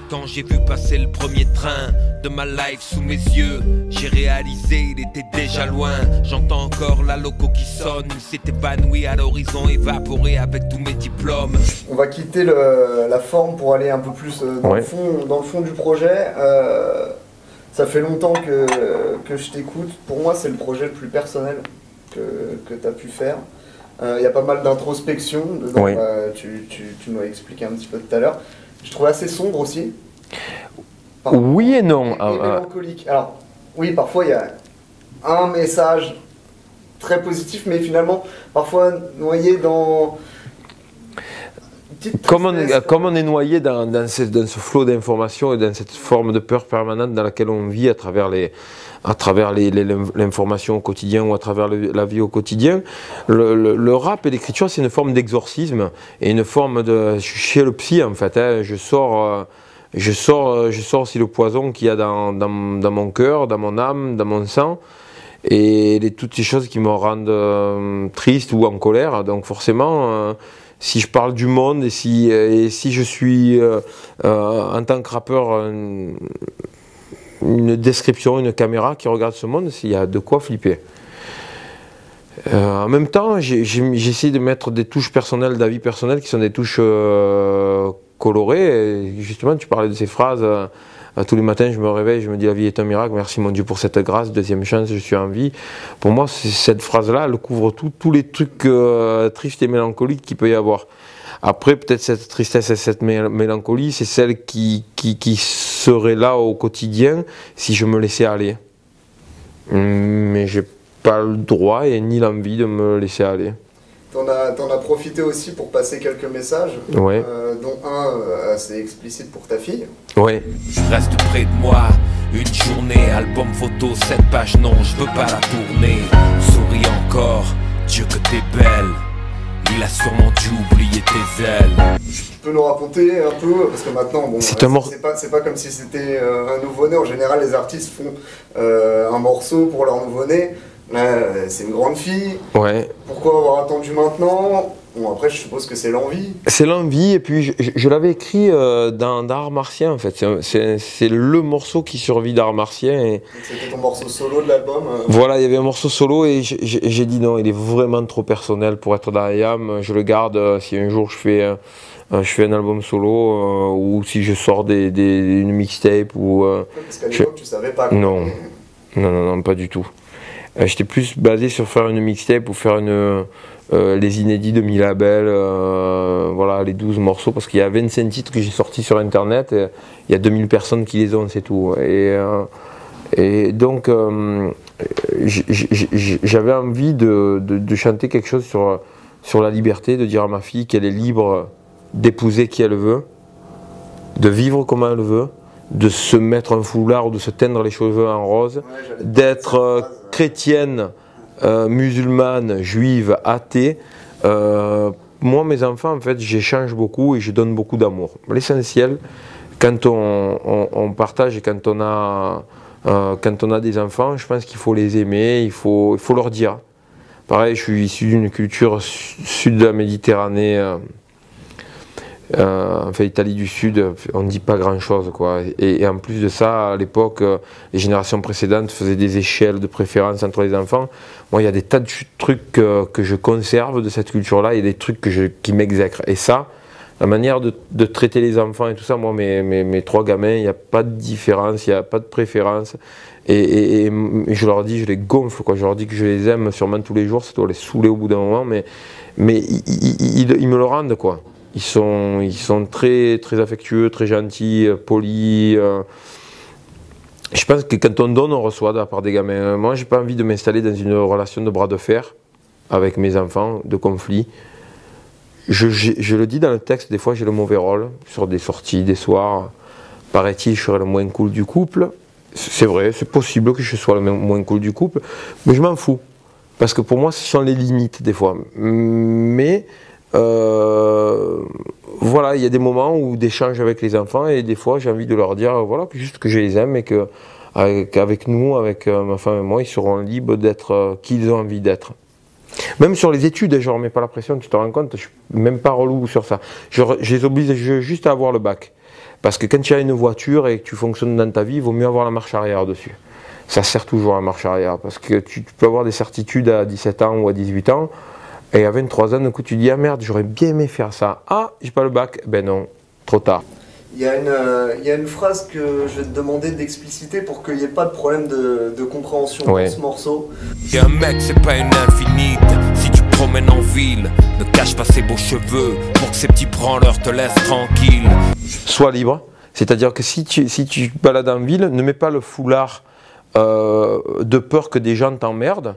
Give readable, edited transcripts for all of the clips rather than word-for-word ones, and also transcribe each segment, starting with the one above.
Quand j'ai vu passer le premier train de ma life sous mes yeux, j'ai réalisé, il était déjà loin. J'entends encore la loco qui sonne, il s'est évanoui à l'horizon, évaporé avec tous mes diplômes. On va quitter la forme pour aller un peu plus dans le fond du projet. Ça fait longtemps que je t'écoute. Pour moi, c'est le projet le plus personnel que tu as pu faire. Il y a pas mal d'introspection dedans. Oui. Tu m'as expliqué un petit peu tout à l'heure. Je trouve assez sombre aussi. Oui et non. Et mélancolique. Alors, oui, parfois il y a un message très positif, mais finalement, parfois noyé dans... Comme on est noyé dans ce flot d'informations et dans cette forme de peur permanente dans laquelle on vit à travers l'information au quotidien ou à travers la vie au quotidien, le rap et l'écriture, c'est une forme d'exorcisme et une forme de... Je suis chez le psy en fait, hein, je sors aussi le poison qu'il y a dans mon cœur, dans mon âme, dans mon sang, et toutes ces choses qui me rendent triste ou en colère. Donc forcément, si je parle du monde et si je suis en tant que rappeur une description, une caméra qui regarde ce monde, il y a de quoi flipper. En même temps, j'essaie de mettre des touches personnelles, d'avis personnels, qui sont des touches colorées. Et justement, tu parlais de ces phrases. Tous les matins, je me réveille, je me dis la vie est un miracle, merci mon Dieu pour cette grâce, deuxième chance, je suis en vie. Pour moi, cette phrase-là, elle couvre tous les trucs tristes et mélancoliques qu'il peut y avoir. Après, peut-être cette tristesse et cette mélancolie, c'est celle qui serait là au quotidien si je me laissais aller. Mais j'ai pas le droit et ni l'envie de me laisser aller. T'en as profité aussi pour passer quelques messages, ouais. Dont un assez explicite pour ta fille. Ouais. Reste près de moi, une journée, album photo, 7 pages, non, je veux pas la tourner. Souris encore, Dieu que t'es belle. Il a sûrement dû oublier tes ailes. Tu peux nous raconter un peu, parce que maintenant, bon, c'est pas comme si c'était un nouveau-né. En général, les artistes font un morceau pour leur nouveau-né. C'est une grande fille. Ouais. Pourquoi avoir attendu maintenant? Bon, après, je suppose que c'est l'envie. C'est l'envie, et puis je l'avais écrit dans Art Martien, en fait. C'est le morceau qui survit d'Art Martien. C'était ton morceau solo de l'album Voilà, il y avait un morceau solo, et j'ai dit non, il est vraiment trop personnel pour être dans IAM. Je le garde si un jour je fais un album solo, ou si je sors une mixtape. Parce qu'à l'époque, tu savais pas. Non, pas du tout. J'étais plus basé sur faire une mixtape ou faire les inédits de mi-label, voilà, les 12 morceaux, parce qu'il y a 25 titres que j'ai sortis sur internet, et il y a 2000 personnes qui les ont, c'est tout. Et donc, j'avais envie de chanter quelque chose sur la liberté, de dire à ma fille qu'elle est libre d'épouser qui elle veut, de vivre comme elle veut, de se mettre un foulard ou de se teindre les cheveux en rose, d'être chrétienne, musulmane, juive, athée. Moi, mes enfants, en fait, j'échange beaucoup et je donne beaucoup d'amour. L'essentiel, quand on partage et quand on a des enfants, je pense qu'il faut les aimer, il faut leur dire. Pareil, je suis issu d'une culture sud de la Méditerranée, enfin, Italie du Sud, on ne dit pas grand chose, quoi. Et en plus de ça, à l'époque, les générations précédentes faisaient des échelles de préférence entre les enfants. Moi, il y a des tas de trucs que je conserve de cette culture-là, il y a des trucs qui m'exècrent. Et ça, la manière de traiter les enfants et tout ça, moi, mes 3 gamins, il n'y a pas de différence, il n'y a pas de préférence. Et je leur dis, je les gonfle, quoi. Je leur dis que je les aime sûrement tous les jours, ça doit les saouler au bout d'un moment, mais ils me le rendent, quoi. Ils sont très, très affectueux, très gentils, polis. Je pense que quand on donne, on reçoit de la part des gamins. Moi, j'ai pas envie de m'installer dans une relation de bras de fer avec mes enfants, de conflit. Je le dis dans le texte, des fois j'ai le mauvais rôle sur des sorties, des soirs. Paraît-il, je serai le moins cool du couple. C'est vrai, c'est possible que je sois le moins cool du couple, mais je m'en fous. Parce que pour moi, ce sont les limites des fois. Mais voilà, il y a des moments où d'échange avec les enfants et des fois j'ai envie de leur dire voilà, juste que je les aime et qu'avec nous, avec ma femme et moi, ils seront libres d'être qui ils ont envie d'être. Même sur les études, je ne remets pas la pression, tu te rends compte, je ne suis même pas relou sur ça. Je les oblige juste à avoir le bac. Parce que quand tu as une voiture et que tu fonctionnes dans ta vie, il vaut mieux avoir la marche arrière dessus. Ça sert toujours à la marche arrière, parce que tu peux avoir des certitudes à 17 ans ou à 18 ans, et à 23 ans, d'un coup tu dis « Ah merde, j'aurais bien aimé faire ça. Ah, j'ai pas le bac. » Ben non, trop tard. Il y a une phrase que je vais te demander d'expliciter pour qu'il n'y ait pas de problème de compréhension dans ce morceau. Et un mec, c'est pas une infinite. Si tu promènes en ville, ne cache pas ses beaux cheveux pour que ces petits branleurs te laissent tranquille. Sois libre, c'est-à-dire que si tu te balades en ville, ne mets pas le foulard de peur que des gens t'emmerdent.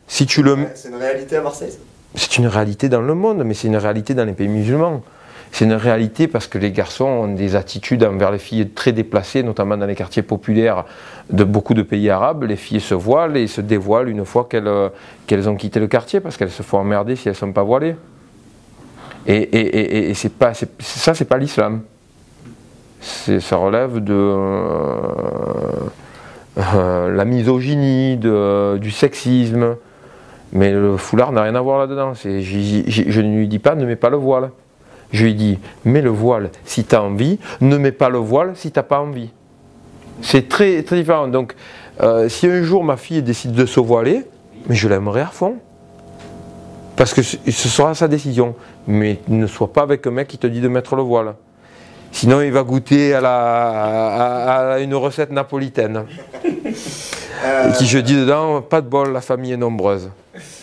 Si tu le... C'est une réalité à Marseille? C'est une réalité dans le monde, mais c'est une réalité dans les pays musulmans. C'est une réalité parce que les garçons ont des attitudes envers les filles très déplacées, notamment dans les quartiers populaires de beaucoup de pays arabes. Les filles se voilent et se dévoilent une fois qu'elles ont quitté le quartier parce qu'elles se font emmerder si elles ne sont pas voilées. Et c'est pas l'islam. Ça relève de la misogynie, du sexisme. Mais le foulard n'a rien à voir là-dedans. Je ne lui dis pas ne mets pas le voile. Je lui dis, mets le voile si tu as envie, ne mets pas le voile si tu n'as pas envie. C'est très, très différent. Donc, si un jour ma fille décide de se voiler, mais je l'aimerai à fond. Parce que ce sera sa décision. Mais ne sois pas avec un mec qui te dit de mettre le voile. Sinon, il va goûter à une recette napolitaine. Et qui, je dis dedans, pas de bol, la famille est nombreuse.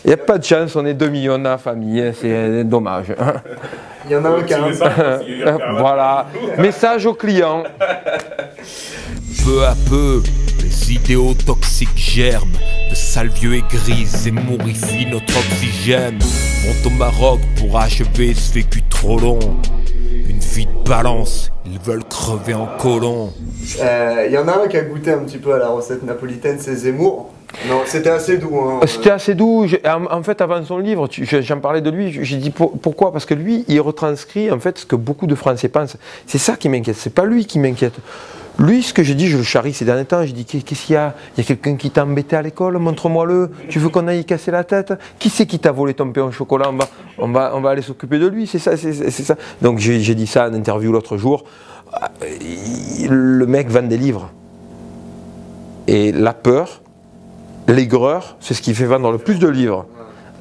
Il n'y a pas de chance, on est 2 millions dans la famille, c'est dommage. Il y en a un 15. Voilà, message aux clients. Peu à peu, les idéaux toxiques germent. De sales vieux aigris et morifient notre oxygène. Monte au Maroc pour achever ce vécu trop long. Une vie de balance, ils veulent crever en colon. Il y en a un qui a goûté un petit peu à la recette napolitaine, c'est Zemmour. Non, c'était assez doux. Hein. C'était assez doux. En fait, avant son livre, j'en parlais de lui. J'ai dit pourquoi? Parce que lui, il retranscrit en fait ce que beaucoup de Français pensent. C'est ça qui m'inquiète. C'est pas lui qui m'inquiète. Lui, ce que j'ai dit, je le charrie ces derniers temps. J'ai dit qu'est-ce qu'il y a? Il y a quelqu'un qui t'a embêté à l'école? Montre-moi-le. Tu veux qu'on aille casser la tête? Qui c'est qui t'a volé ton pain au chocolat? On va aller s'occuper de lui. C'est ça, c'est ça. Donc j'ai dit ça en interview l'autre jour. Le mec vend des livres. Et la peur, l'aigreur, c'est ce qui fait vendre le plus de livres.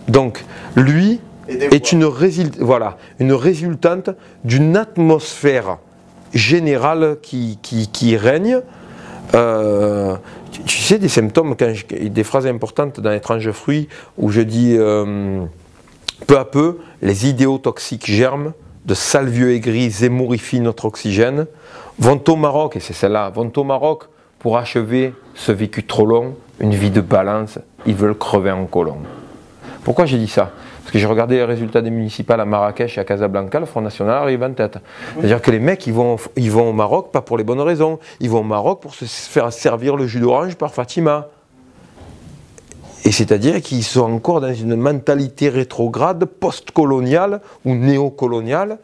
Donc, lui est une résultante d'une atmosphère générale qui règne. Tu sais, des symptômes, des phrases importantes dans Étrange fruit, où je dis peu à peu, les idéaux toxiques germent, de sales vieux aigris zémourifient notre oxygène, vont au Maroc, et c'est celle-là, vont au Maroc pour achever ce vécu trop long, une vie de balance, ils veulent crever en colon. Pourquoi j'ai dit ça? Parce que j'ai regardé les résultats des municipales à Marrakech et à Casablanca, le Front National arrive en tête. C'est-à-dire que les mecs, ils vont au Maroc pas pour les bonnes raisons. Ils vont au Maroc pour se faire servir le jus d'orange par Fatima. Et c'est-à-dire qu'ils sont encore dans une mentalité rétrograde, post-coloniale ou néocoloniale.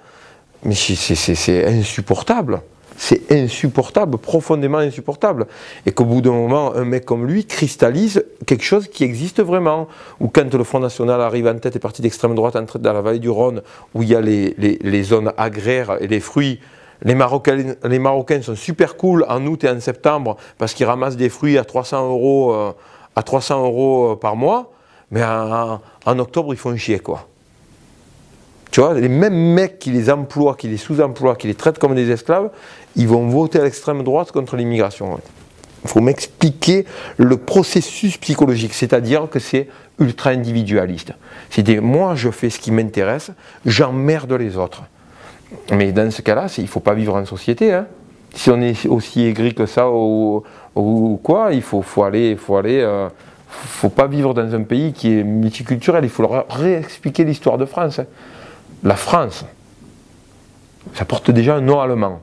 Mais c'est insupportable. C'est insupportable, profondément insupportable. Et qu'au bout d'un moment, un mec comme lui cristallise quelque chose qui existe vraiment. Ou quand le Front National arrive en tête, et parti d'extrême droite entre dans la vallée du Rhône, où il y a les zones agraires et les fruits, les Marocains sont super cool en août et en septembre parce qu'ils ramassent des fruits à 300 € par mois, mais en octobre, ils font chier, quoi. Tu vois, les mêmes mecs qui les emploient, qui les sous-emploient, qui les traitent comme des esclaves, ils vont voter à l'extrême droite contre l'immigration. Il faut m'expliquer le processus psychologique, c'est-à-dire que c'est ultra-individualiste. C'est-à-dire, moi, je fais ce qui m'intéresse, j'emmerde les autres. Mais dans ce cas-là, il ne faut pas vivre en société. Hein. Si on est aussi aigri que ça ou quoi, il faut pas vivre dans un pays qui est multiculturel. Il faut leur réexpliquer l'histoire de France. Hein. La France, ça porte déjà un nom allemand.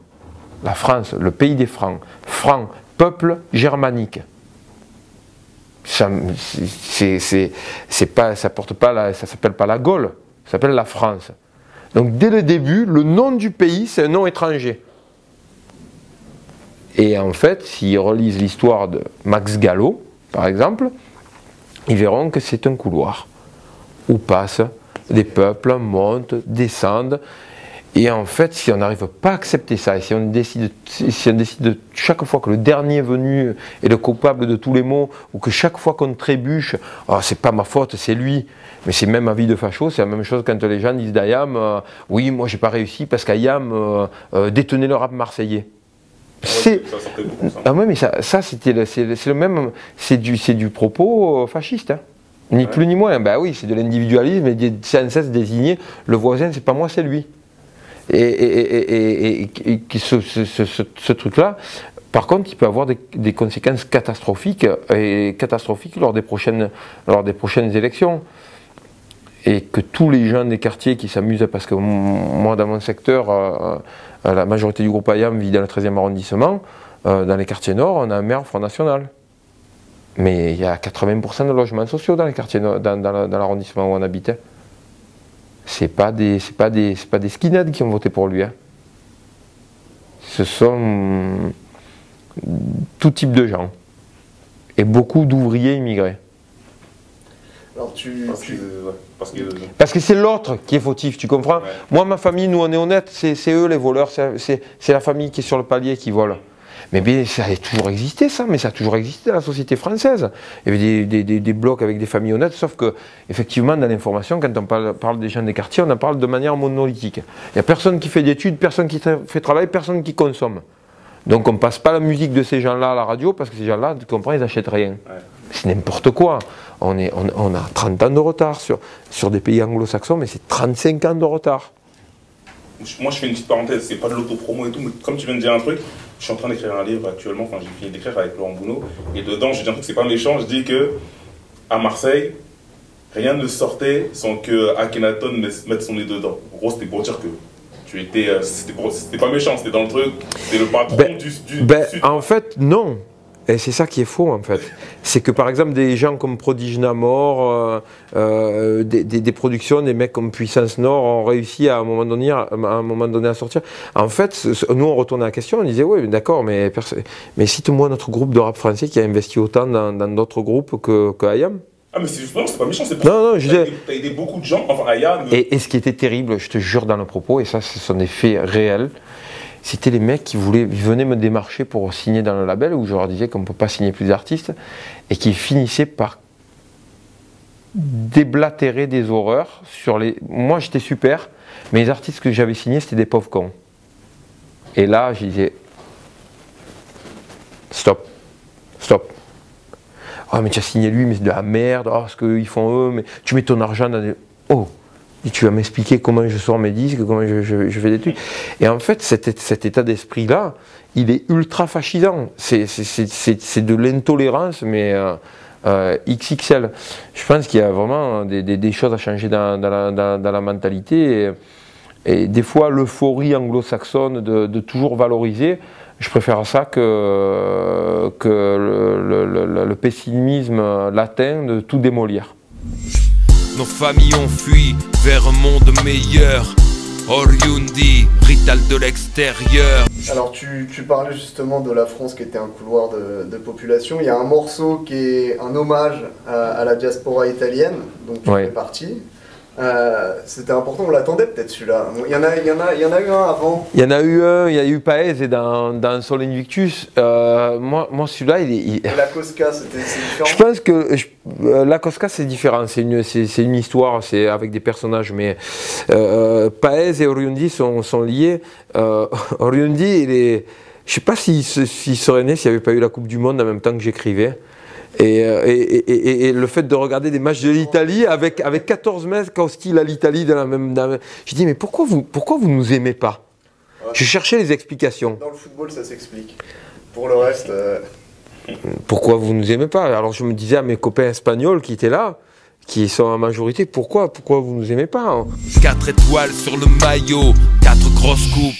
La France, le pays des Francs. Francs, peuple germanique. Ça s'appelle pas la Gaule, ça s'appelle la France. Donc dès le début, le nom du pays, c'est un nom étranger. Et en fait, s'ils relisent l'histoire de Max Gallo, par exemple, ils verront que c'est un couloir où passent des peuples, montent, descendent. Et en fait, si on n'arrive pas à accepter ça, et si on décide de chaque fois que le dernier venu est le coupable de tous les maux, ou que chaque fois qu'on trébuche, oh, c'est pas ma faute, c'est lui. Mais c'est même avis de facho, c'est la même chose quand les gens disent d'Ayam, oui, moi j'ai pas réussi parce qu'Ayam détenait le rap marseillais. C'est ah ouais, mais ça c'était le même, c'est du propos fasciste. Hein. Ni plus ni moins. Ben oui, c'est de l'individualisme et sans cesse désigner le voisin, c'est pas moi, c'est lui. Et ce truc-là, par contre, il peut avoir des conséquences catastrophiques lors des prochaines élections. Et que tous les gens des quartiers qui s'amusent, parce que moi, dans mon secteur, la majorité du groupe Ayam vit dans le 13e arrondissement, dans les quartiers nord, on a un maire Front National. Mais il y a 80% de logements sociaux dans les quartiers, dans l'arrondissement où on habitait. C'est pas des skinheads qui ont voté pour lui. Hein. Ce sont tout type de gens. Et beaucoup d'ouvriers immigrés. Alors parce que c'est l'autre qui est fautif, tu comprends? Moi, ma famille, nous on est honnêtes, c'est eux les voleurs, c'est la famille qui est sur le palier qui vole. Mais bien, ça a toujours existé ça, mais ça a toujours existé dans la société française. Il y avait des blocs avec des familles honnêtes, sauf que, effectivement, dans l'information, quand on parle des gens des quartiers, on en parle de manière monolithique. Il n'y a personne qui fait d'études, personne qui fait travail, personne qui consomme. Donc on ne passe pas la musique de ces gens-là à la radio, parce que ces gens-là, tu comprends, ils n'achètent rien. Ouais. C'est n'importe quoi. On a 30 ans de retard sur des pays anglo-saxons, mais c'est 35 ans de retard. Moi, je fais une petite parenthèse, c'est pas de l'autopromo et tout, mais comme tu viens de dire un truc, je suis en train d'écrire un livre actuellement, enfin j'ai fini d'écrire avec Laurent Bounot, et dedans, je dis un truc, c'est pas méchant, je dis que à Marseille, rien ne sortait sans que Akhenaton mette son nez dedans. En gros, c'était pour dire que tu étais, c'était pas méchant, c'était dans le truc, c'était le patron du Sud. En fait, non. Et c'est ça qui est faux en fait. C'est que par exemple des gens comme Prodige Namor, des productions, des mecs comme Puissance Nord ont réussi à un moment donné à sortir. En fait, nous on retournait à la question, on disait oui d'accord, mais cite-moi notre groupe de rap français qui a investi autant dans d'autres groupes que Ayam. Ah mais c'est justement, c'est pas méchant, c'est pour non, je disais... T'as aidé beaucoup de gens, enfin Ayam... Et ce qui était terrible, je te jure dans le propos, et ça ce sont des faits réels, c'était les mecs qui venaient me démarcher pour signer dans le label, où je leur disais qu'on ne peut pas signer plus d'artistes, et qui finissaient par déblatérer des horreurs sur les... Moi j'étais super, mais les artistes que j'avais signés c'était des pauvres cons. Et là je disais, stop. Oh mais tu as signé lui, mais c'est de la merde, oh ce qu'ils font eux, mais tu mets ton argent dans des... Oh, et tu vas m'expliquer comment je sors mes disques, comment je fais des trucs. Et en fait, cet état d'esprit-là, il est ultra fascisant. C'est de l'intolérance, mais XXL. Je pense qu'il y a vraiment des choses à changer dans la mentalité. Et des fois, l'euphorie anglo-saxonne de toujours valoriser, je préfère ça que le pessimisme latin de tout démolir. Nos familles ont fui vers un monde meilleur. Oriundi, Rital de l'extérieur. Alors tu parlais justement de la France qui était un couloir de population. Il y a un morceau qui est un hommage à la diaspora italienne, dont tu fais partie. C'était important, on l'attendait peut-être celui-là. Il y en a eu un avant. Il y en a eu un, il y a eu Paez et dans Sol Invictus. Moi celui-là, il est... Et la Cosca, c'est différent. Je pense que la Cosca c'est différent, c'est une histoire, c'est avec des personnages, mais Paez et Oriundi sont liés. Oriundi, je sais pas s'il serait né s'il n'y avait pas eu la Coupe du Monde en même temps que j'écrivais. Et le fait de regarder des matchs de l'Italie avec 14 mecs qui hostile à l'Italie dans la même... J'ai dit mais pourquoi vous nous aimez pas? Ouais. Je cherchais les explications. Dans le football ça s'explique. Pour le reste... Pourquoi vous nous aimez pas? Alors je me disais à mes copains espagnols qui étaient là, qui sont en majorité, pourquoi vous nous aimez pas hein? 4 étoiles sur le maillot, 4 grosses coupes.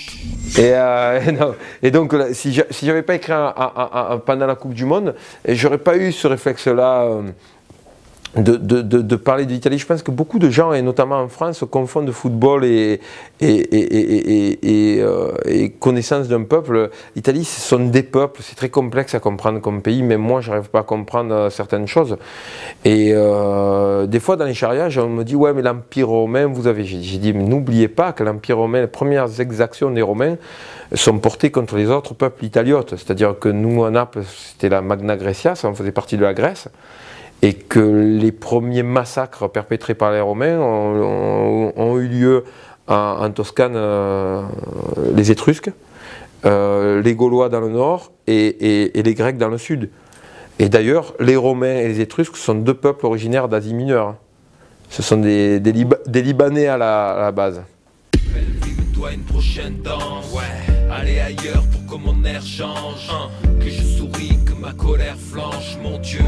Et donc, si j'avais pas écrit pendant la Coupe du Monde, j'aurais pas eu ce réflexe-là de parler de l'Italie. Je pense que beaucoup de gens, et notamment en France, confondent football et connaissance d'un peuple. L'Italie, ce sont des peuples, c'est très complexe à comprendre comme pays, mais moi, je n'arrive pas à comprendre certaines choses. Et des fois, dans les charriages, on me dit, ouais, mais l'Empire romain, j'ai dit, mais n'oubliez pas que l'Empire romain, les premières exactions des Romains sont portées contre les autres peuples italiotes. C'est-à-dire que nous, à Naples, c'était la Magna Graecia, ça en faisait partie de la Grèce. Et que les premiers massacres perpétrés par les Romains ont eu lieu en Toscane, les Étrusques, les Gaulois dans le nord et les Grecs dans le sud. Et d'ailleurs, les Romains et les Étrusques sont deux peuples originaires d'Asie mineure. Ce sont des Libanais à la base. Toi une prochaine danse, ouais. Aller ailleurs pour que mon air change, que je souris, que ma colère flanche, mon Dieu,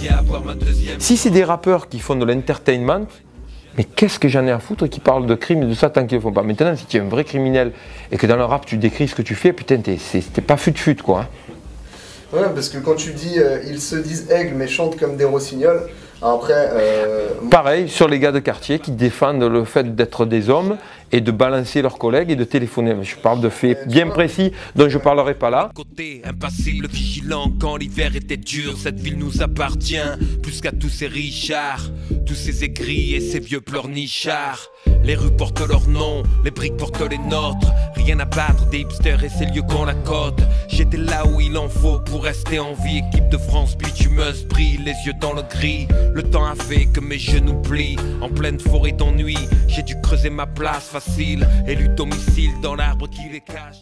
viens avoir ma deuxième. Si c'est des rappeurs qui font de l'entertainment, mais qu'est-ce que j'en ai à foutre qui parlent de crimes et de ça tant qu'ils ne le font pas. Maintenant, si tu es un vrai criminel et que dans le rap tu décris ce que tu fais, putain, t'es pas fut-fut quoi. Hein. Ouais, parce que quand tu dis ils se disent aigles mais chantent comme des rossignols, après. Pareil sur les gars de quartier qui défendent le fait d'être des hommes et de balancer leurs collègues et de téléphoner. Je parle de faits bien précis dont je ne parlerai pas là. Côté impassible, vigilant quand l'hiver était dur, cette ville nous appartient plus qu'à tous ces richards, tous ces aigris et ces vieux pleurnichards. Les rues portent leur nom, les briques portent les nôtres. Rien à battre des hipsters et ces lieux qu'on la côte. J'étais là où il en faut pour rester en vie. Équipe de France bitumeuse brille, les yeux dans le gris. Le temps a fait que mes genoux plient. En pleine forêt d'ennui, j'ai dû creuser ma place facile. Élu domicile dans l'arbre qui les cache.